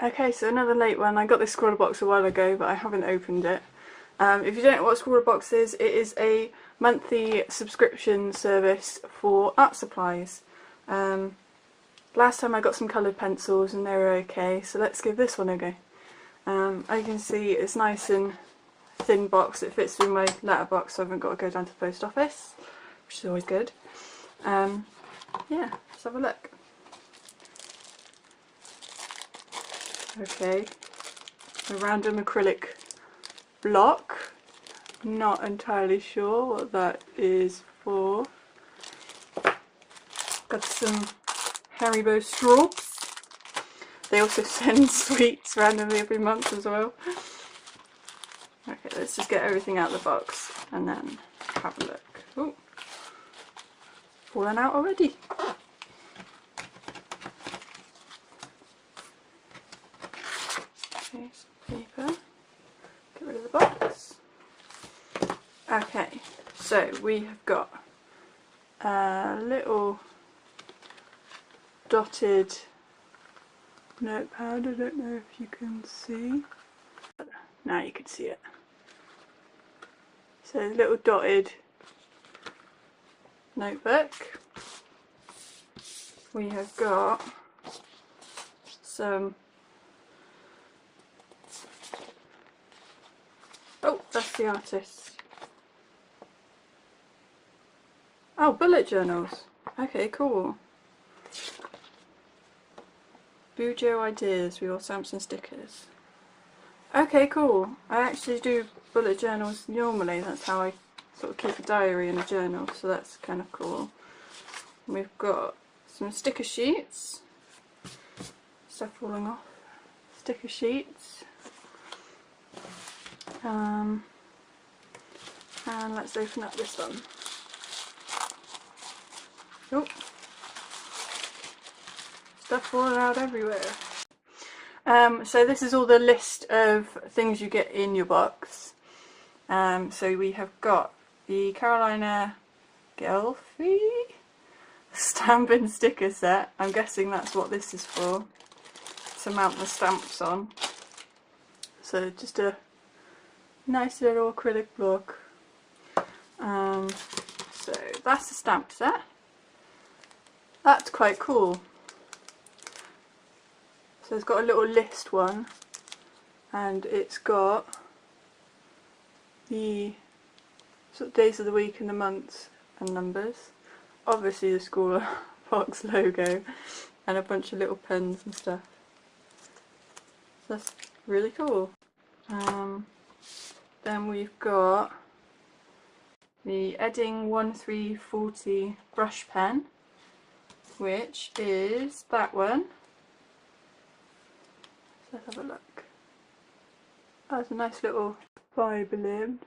Okay, so another late one. I got this ScrawlrBox a while ago, but I haven't opened it. If you don't know what ScrawlrBox is, it is a monthly subscription service for art supplies. Last time I got some coloured pencils and they were okay, so let's give this one a go. As you can see, it's nice and thin box. It fits through my letterbox, so I haven't got to go down to the post office, which is always good. Yeah, let's have a look. Okay, a random acrylic block. Not entirely sure what that is for. Got some Haribo straws. They also send sweets randomly every month as well. Okay, let's just get everything out of the box and then have a look. Oh, fallen out already. Okay, some paper. Get rid of the box. Okay, so we have got a little dotted notepad. I don't know if you can see. Now you can see it. So a little dotted notebook. We have got some, oh, that's the artist. Oh, bullet journals. Okay, cool. Bujo ideas with your Samson stickers. Okay, cool. I actually do bullet journals normally. That's how I sort of keep a diary and a journal, so that's kind of cool. We've got some sticker sheets. Stuff falling off. Sticker sheets. And let's open up this one. Oh, stuff falling out everywhere. So this is all the list of things you get in your box. So we have got the Carolina Gelfie stamp and sticker set. I'm guessing that's what this is for, to mount the stamps on. So just a nice little acrylic block. So that's the stamp set. That's quite cool. So it's got a little list one, and it's got the sort of days of the week and the months and numbers. Obviously the ScrawlrBox logo and a bunch of little pens and stuff. So that's really cool. Then we've got the Edding 1340 brush pen, which is that one. Let's have a look. Oh, it's a nice little fibre lib.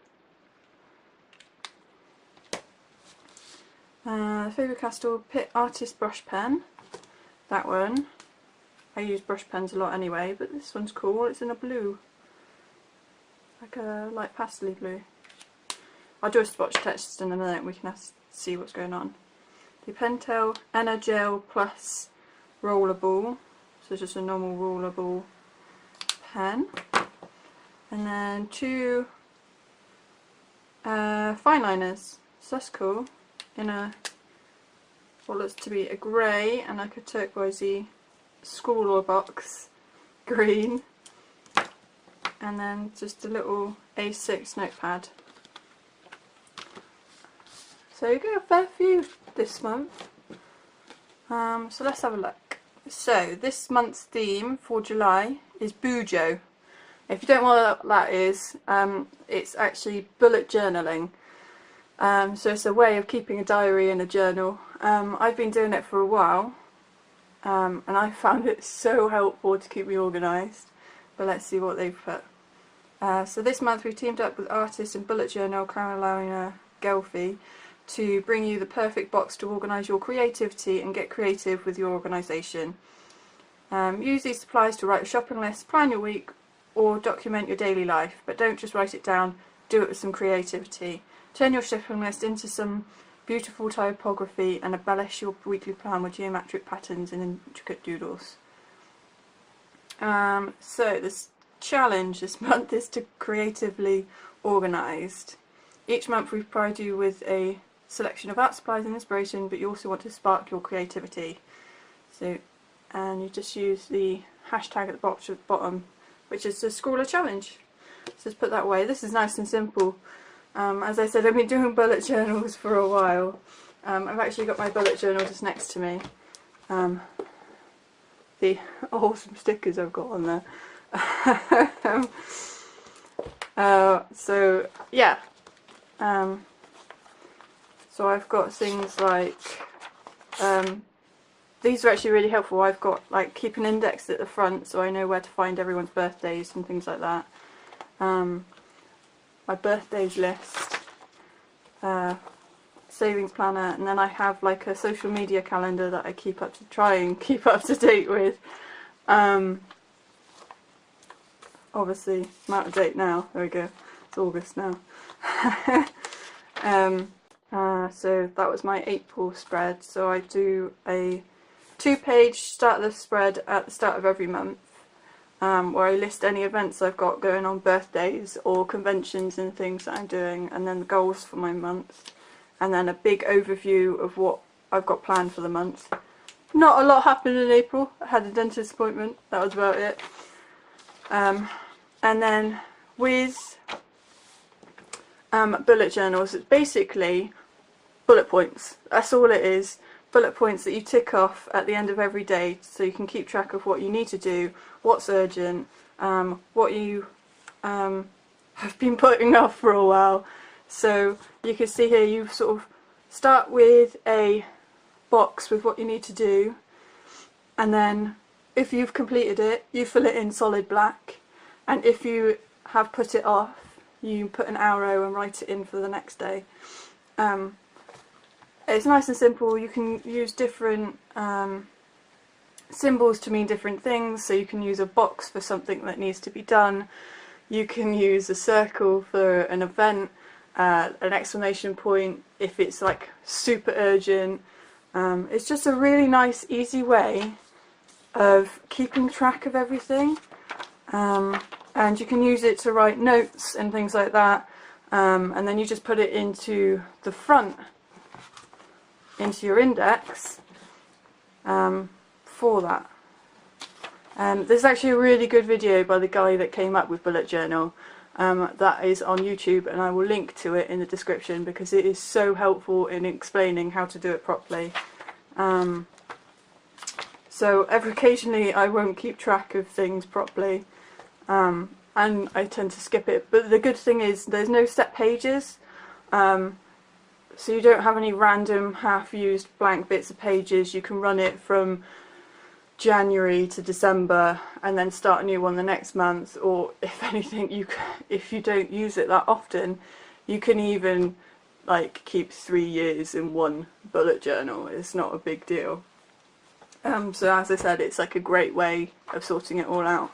Faber-Castell Pitt Artist Brush Pen. That one. I use brush pens a lot anyway, but this one's cool. It's in a blue. Like a light pastel blue. I'll do a swatch test in a minute and we can see what's going on. The Pentel Energel Plus Rollerball. So just a normal rollerball pen, and then two fine liners, so that's cool, in a what looks to be a grey and like a turquoisey ScrawlrBox green, and then just a little A6 notepad. So you get a fair few this month. So let's have a look. So this month's theme for July is Bujo. If you don't know what that is, it's actually bullet journaling. So it's a way of keeping a diary and a journal. I've been doing it for a while, and I found it so helpful to keep me organised. But let's see what they've put. So this month we've teamed up with artist and bullet journal Carolina Gelfie to bring you the perfect box to organise your creativity and get creative with your organisation. Use these supplies to write a shopping list, plan your week, or document your daily life, but don't just write it down, do it with some creativity. Turn your shopping list into some beautiful typography and embellish your weekly plan with geometric patterns and intricate doodles. So this challenge this month is to creatively organised. Each month we provide you with a selection of art supplies and inspiration, but you also want to spark your creativity. So, and you just use the hashtag at the bottom, which is the Scrawler Challenge. So just put that away. This is nice and simple. As I said, I've been doing bullet journals for a while. I've actually got my bullet journal just next to me. The awesome stickers I've got on there. So yeah, so I've got things like these are actually really helpful. I've got like keep an index at the front so I know where to find everyone's birthdays and things like that. My birthdays list, savings planner, and then I have like a social media calendar that I try and keep up to date with. Obviously I'm out of date now, there we go, it's August now. So that was my April spread. So I do a 2-page start of the spread at the start of every month, where I list any events I've got going on, birthdays or conventions and things that I'm doing, and then the goals for my month, and then a big overview of what I've got planned for the month. Not a lot happened in April. I had a dentist appointment, that was about it. And then with bullet journals, it's basically bullet points. That's all it is. Bullet points that you tick off at the end of every day so you can keep track of what you need to do, what's urgent, what you have been putting off for a while. So you can see here you sort of start with a box with what you need to do, and then if you've completed it you fill it in solid black, and if you have put it off you put an arrow and write it in for the next day. It's nice and simple. You can use different symbols to mean different things, so you can use a box for something that needs to be done, you can use a circle for an event, an exclamation point if it's like super urgent. It's just a really nice easy way of keeping track of everything, and you can use it to write notes and things like that, and then you just put it into the front, into your index for that. There's actually a really good video by the guy that came up with Bullet Journal that is on YouTube, and I will link to it in the description because it is so helpful in explaining how to do it properly. So occasionally I won't keep track of things properly, and I tend to skip it, but the good thing is there's no set pages, so you don't have any random half-used blank bits of pages. You can run it from January to December and then start a new one the next month, or if anything, if you don't use it that often, you can even like keep 3 years in one bullet journal. It's not a big deal. So as I said, it's like a great way of sorting it all out.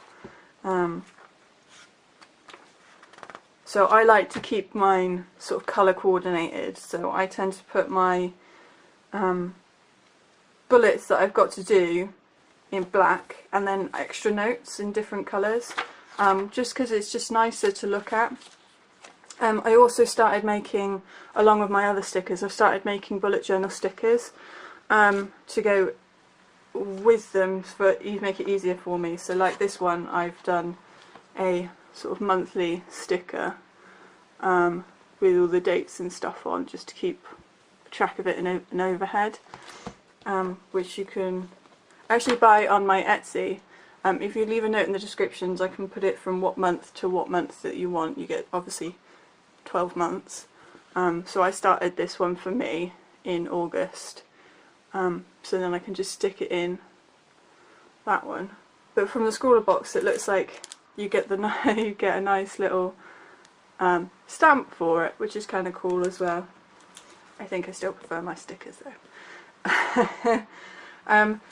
So I like to keep mine sort of colour coordinated, so I tend to put my bullets that I've got to do in black and then extra notes in different colours, just because it's just nicer to look at. I also started making, along with my other stickers, I've started making bullet journal stickers to go with them to make it easier for me. So like this one, I've done a sort of monthly sticker with all the dates and stuff on, just to keep track of it in an overhead, which you can actually buy on my Etsy. If you leave a note in the descriptions, I can put it from what month to what month that you want. You get obviously 12 months. So I started this one for me in August, so then I can just stick it in that one. But from the ScrawlrBox it looks like you get you get a nice little stamp for it, which is kind of cool as well. I think I still prefer my stickers though.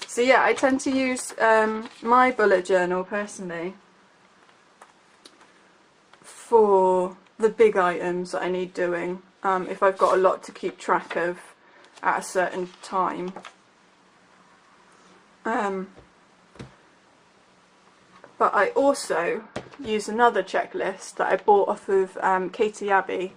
So yeah, I tend to use my bullet journal personally for the big items that I need doing, if I've got a lot to keep track of at a certain time. But I also use another checklist that I bought off of Katie Abbey,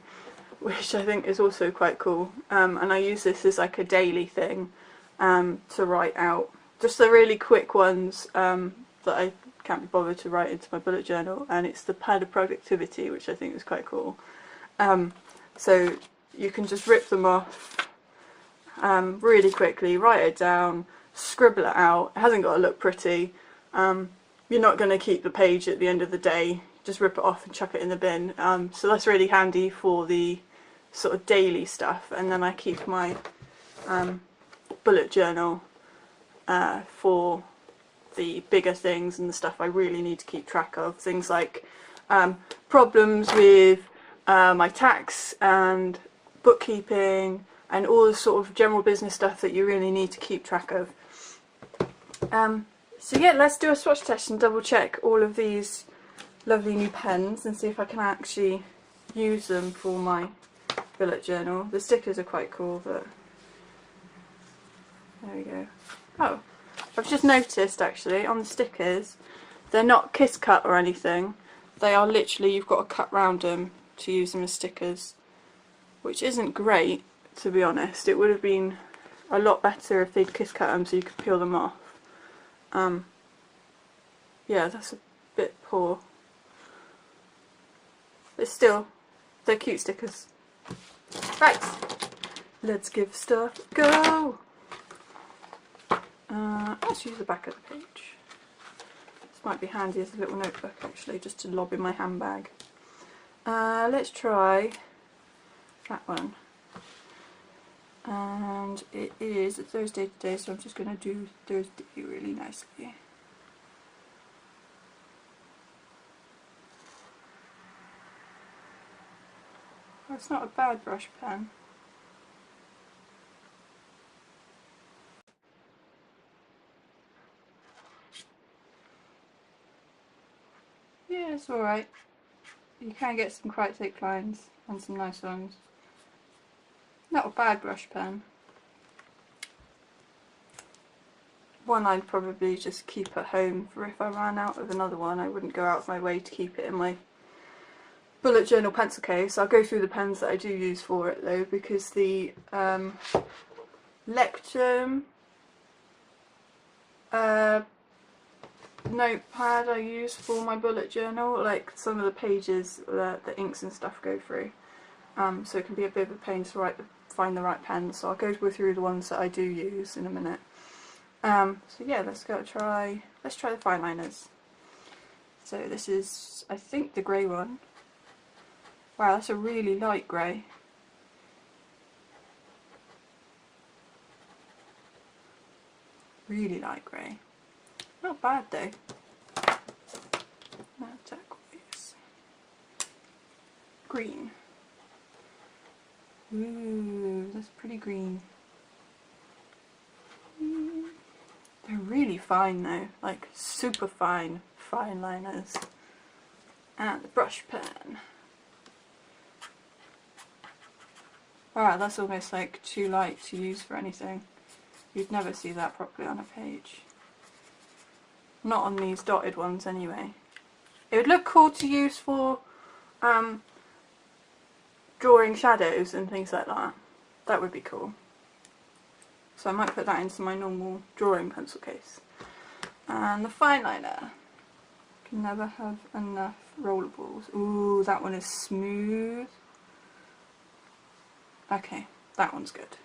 which I think is also quite cool. And I use this as like a daily thing to write out. Just the really quick ones that I can't be bothered to write into my bullet journal. And it's the pad of productivity, which I think is quite cool. So you can just rip them off really quickly, write it down, scribble it out. It hasn't got to look pretty. You're not going to keep the page at the end of the day, just rip it off and chuck it in the bin. So that's really handy for the sort of daily stuff. And then I keep my bullet journal for the bigger things and the stuff I really need to keep track of. Things like problems with my tax and bookkeeping and all the sort of general business stuff that you really need to keep track of. So yeah, let's do a swatch test and double check all of these lovely new pens and see if I can actually use them for my bullet journal. The stickers are quite cool, but there we go. Oh, I've just noticed actually on the stickers, they're not kiss cut or anything. They are literally, you've got to cut round them to use them as stickers, which isn't great, to be honest. It would have been a lot better if they'd kiss cut them so you could peel them off. Yeah, that's a bit poor. But still, they're cute stickers. Right, let's give stuff a go. Let's use the back of the page. This might be handy as a little notebook actually, just to lob in my handbag. Let's try that one. And it is a Thursday today, so I'm just going to do Thursday really nicely. Oh, it's not a bad brush pen. Yeah, it's alright. You can get some quite thick lines and some nice ones. Not a bad brush pen. One I'd probably just keep at home for if I ran out of another one. I wouldn't go out of my way to keep it in my bullet journal pencil case. I'll go through the pens that I do use for it though, because the Lectrum notepad I use for my bullet journal, like some of the pages that the inks and stuff go through, so it can be a bit of a pain to find the right pen, so I'll go through the ones that I do use in a minute. So yeah, let's try the fine liners. So this is, I think, the grey one. Wow, that's a really light grey. Really light grey. Not bad though. Turquoise. Green. Ooh, that's pretty green. They're really fine though, like super fine liners. And the brush pen. Alright, that's almost like too light to use for anything. You'd never see that properly on a page. Not on these dotted ones anyway. It would look cool to use for drawing shadows and things like that. That would be cool. So I might put that into my normal drawing pencil case. And the fine liner. Can never have enough rollables. Ooh, that one is smooth. Okay, that one's good.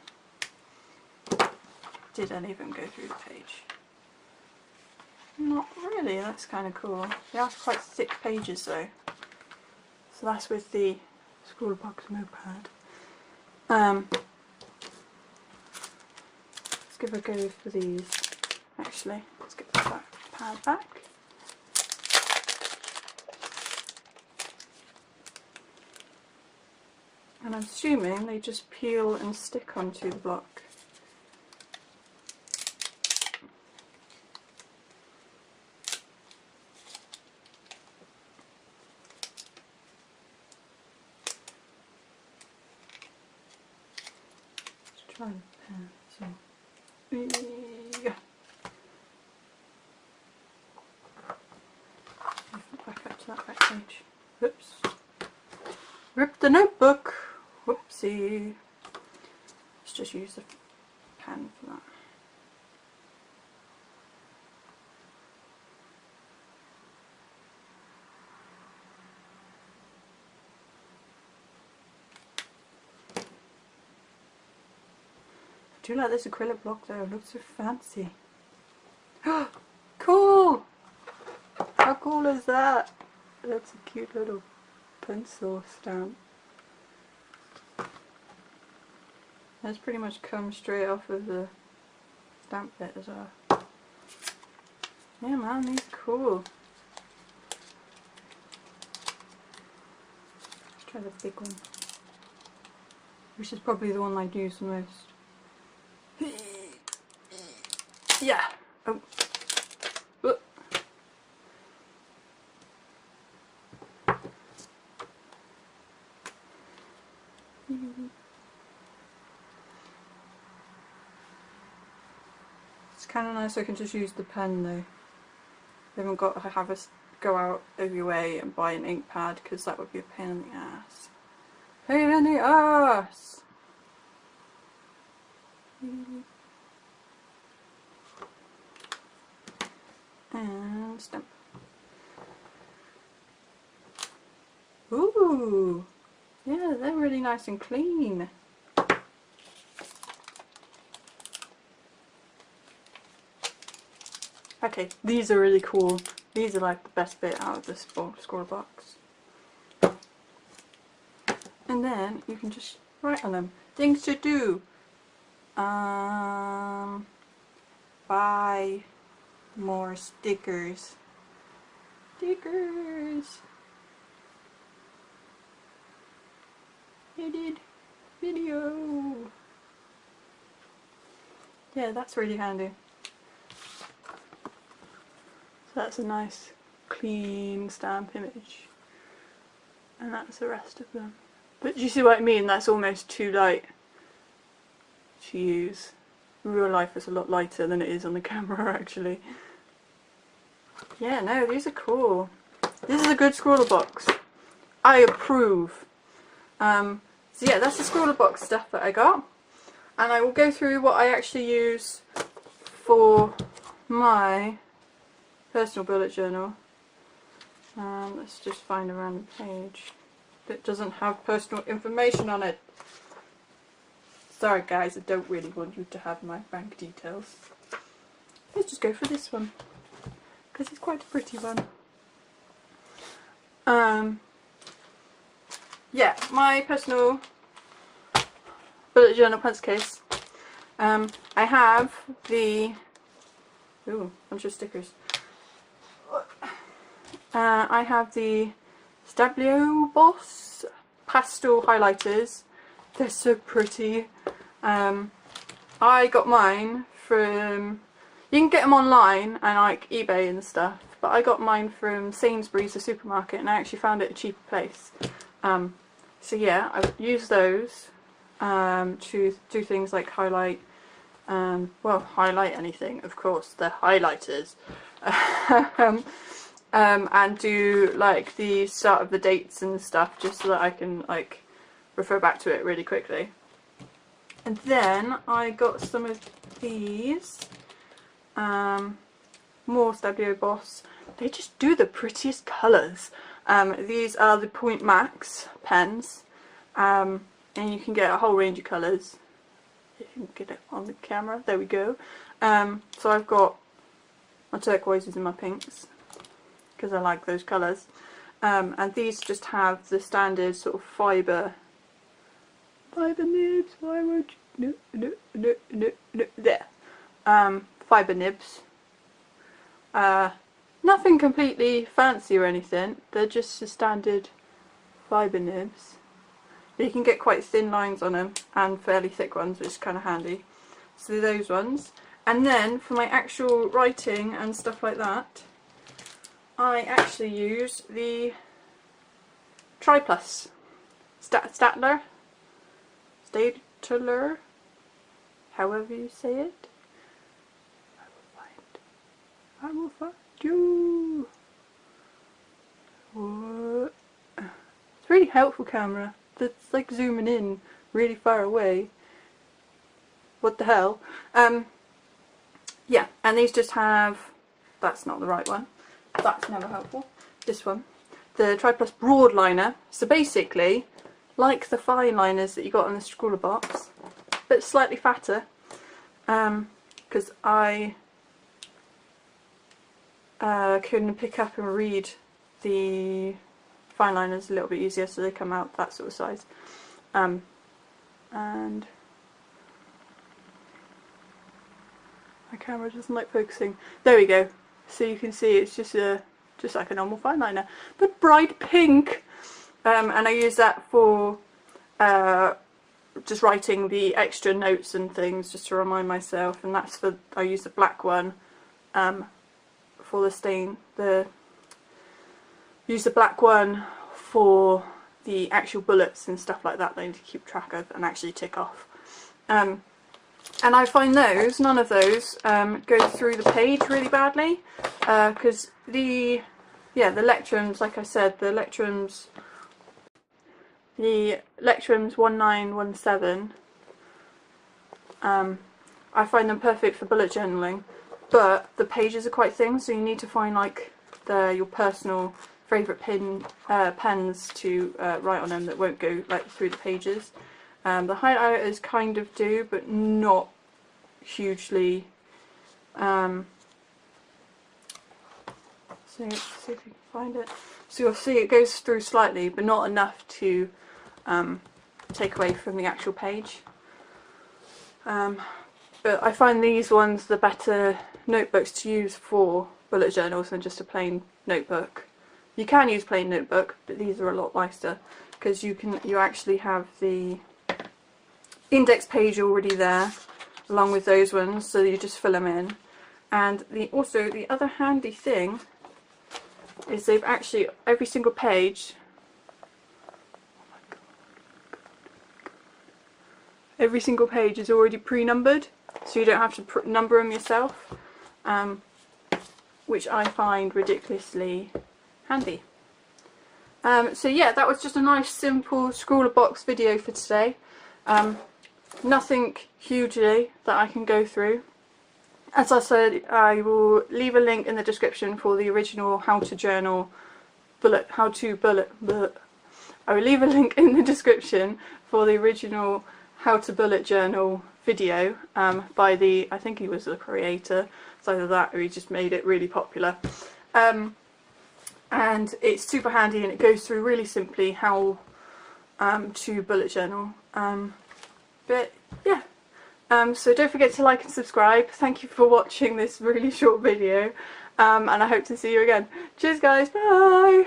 Didn't even go through the page. Not really, that's kind of cool. They are quite thick pages though. So that's with the ScrawlrBox notepad. Let's give a go for these. Actually, let's get that pad back. And I'm assuming they just peel and stick onto the block. Let's try the pencil. Yeah. page. Whoops. Rip the notebook. Whoopsie. Let's just use the pen for that. I do like this acrylic block though, it looks so fancy. Cool! How cool is that? That's a cute little pencil stamp. That's pretty much come straight off of the stamp bit as well. Yeah man, these are cool. Let's try the big one. Which is probably the one I'd use the most. Yeah. Oh. Whoop. It's kind of nice I can just use the pen though. I haven't got to have us go out of your way and buy an ink pad because that would be a pain in the ass. Pain in the ass! And stamp. Ooh! Yeah, they're really nice and clean. Okay, these are really cool. These are like the best bit out of this ScrawlrBox. And then you can just write on them. Things to do. Buy more stickers. Stickers. Edit video. Yeah, that's really handy. So that's a nice clean stamp image. And that's the rest of them. But do you see what I mean? That's almost too light to use. In real life it's a lot lighter than it is on the camera actually. Yeah, no, these are cool. This is a good ScrawlrBox. I approve. So yeah, that's the ScrawlrBox stuff that I got. And I will go through what I actually use for my personal bullet journal. Let's just find a random page that doesn't have personal information on it. Sorry guys, I don't really want you to have my bank details. Let's just go for this one, because it's quite a pretty one. Yeah, my personal bullet journal pencil case. I have the bunch of stickers. I have the ScrawlrBox pastel highlighters. They're so pretty. I got mine from, you can get them online and like eBay and stuff, but I got mine from Sainsbury's, the supermarket, and I actually found it at a cheaper place. So yeah, I use those to do things like highlight, well, highlight anything, of course, they're highlighters. And do like the start of the dates and stuff, just so that I can like refer back to it really quickly. And then I got some of these, more ScrawlrBox. They just do the prettiest colours. These are the Point Max pens, and you can get a whole range of colours. You can get it on the camera, there we go. So I've got my turquoises and my pinks, because I like those colours. And these just have the standard sort of fibre nibs, why would you, no, there. Fibre nibs. Nothing completely fancy or anything, they're just the standard fibre nibs. You can get quite thin lines on them and fairly thick ones, which is kind of handy. So those ones. And then for my actual writing and stuff like that, I actually use the Triplus Statler, however you say it. I will find you. Whoa. really helpful camera that's like zooming in really far away. What the hell? Yeah, and these just have, that's not the right one, that's never helpful, this one, the Tri Plus Broad Liner. So basically, like the fine liners that you got on the ScrawlrBox, but slightly fatter, because I can pick up and read the fine liners a little bit easier, so they come out that sort of size. And my camera doesn't like focusing. There we go. So you can see it's just like a normal fine liner, but bright pink. And I use that for just writing the extra notes and things, just to remind myself. And that's for, I use the black one for the stain. Use the black one for the actual bullets and stuff like that I need to keep track of and actually tick off. And I find those, none of those, go through the page really badly, because the Lectrums, like I said, the Lectrums 1917, I find them perfect for bullet journaling, but the pages are quite thin, so you need to find like your personal favourite pens to write on them that won't go like through the pages. The highlighters kind of do, but not hugely. So let's see if we can find it. So you'll see it goes through slightly, but not enough to take away from the actual page. But I find these ones the better notebooks to use for bullet journals than just a plain notebook. You can use plain notebook, but these are a lot nicer because you actually have the index page already there along with those ones, so you just fill them in. And also the other handy thing is they've actually, every single page, every single page is already pre-numbered, so you don't have to number them yourself, which I find ridiculously handy. So yeah, that was just a nice simple ScrawlrBox video for today. Nothing hugely that I can go through. As I said, I will leave a link in the description for the original I will leave a link in the description for the original how to bullet journal video by I think he was the creator. It's either that or he just made it really popular. And it's super handy and it goes through really simply how to bullet journal. But yeah, so don't forget to like and subscribe. Thank you for watching this really short video, and I hope to see you again. Cheers guys, bye!